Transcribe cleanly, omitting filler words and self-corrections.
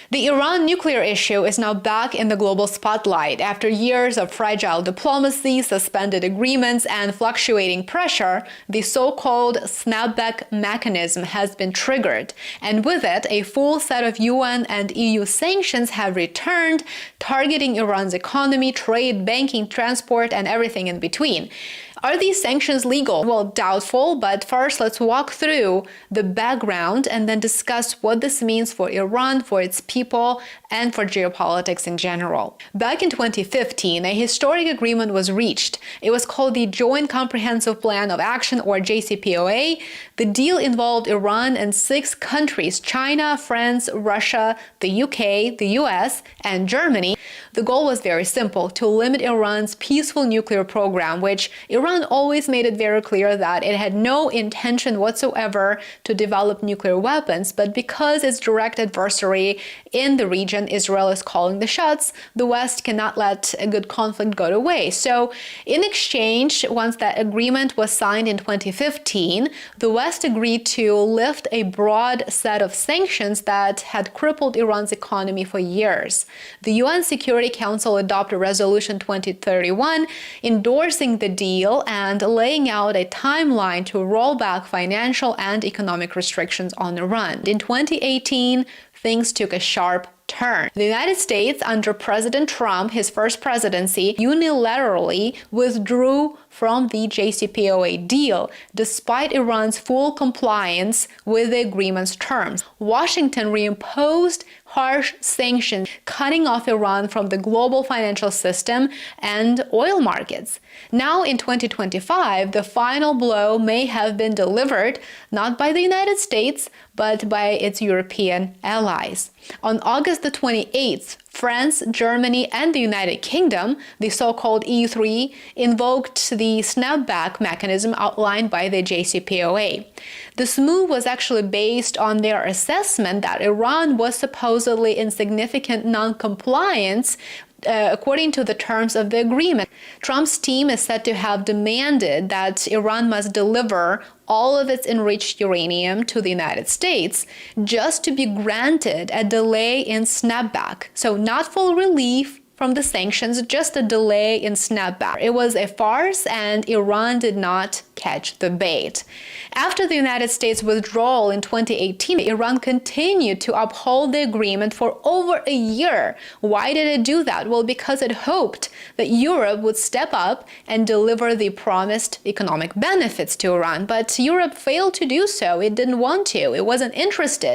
The Iran nuclear issue is now back in the global spotlight. After years of fragile diplomacy, suspended agreements, and fluctuating pressure, the so-called snapback mechanism has been triggered. And with it, a full set of UN and EU sanctions have returned, targeting Iran's economy, trade, banking, transport, and everything in between. Are these sanctions legal? Well, doubtful, but first let's walk through the background and then discuss what this means for Iran, for its people, and for geopolitics in general. Back in 2015, a historic agreement was reached. It was called the Joint Comprehensive Plan of Action, or JCPOA. The deal involved Iran and 6 countries: China, France, Russia, the UK, the US, and Germany. The goal was very simple: to limit Iran's peaceful nuclear program, which Iran always made it very clear that it had no intention whatsoever to develop nuclear weapons, but because its direct adversary in the region, Israel, is calling the shots, the West cannot let a good conflict go to waste. So in exchange, once that agreement was signed in 2015, the West agreed to lift a broad set of sanctions that had crippled Iran's economy for years. The UN Security Council adopted Resolution 2031, endorsing the deal and laying out a timeline to roll back financial and economic restrictions on Iran. In 2018, things took a sharp turn. The United States, under President Trump, his first presidency, unilaterally withdrew from the JCPOA deal, despite Iran's full compliance with the agreement's terms. Washington reimposed harsh sanctions, cutting off Iran from the global financial system and oil markets. Now, in 2025, the final blow may have been delivered not by the United States, but by its European allies. On August the 28th, France, Germany, and the United Kingdom, the so-called EU3, invoked the snapback mechanism outlined by the JCPOA. This move was actually based on their assessment that Iran was supposedly in significant non-compliance according to the terms of the agreement. Trump's team is said to have demanded that Iran must deliver all of its enriched uranium to the United States just to be granted a delay in snapback. So not full relief from the sanctions, just a delay in snapback. It was a farce, and Iran did not catch the bait. After the United States withdrawal in 2018, Iran continued to uphold the agreement for over a year. Why did it do that? Well, because it hoped that Europe would step up and deliver the promised economic benefits to Iran. But Europe failed to do so. It didn't want to. It wasn't interested.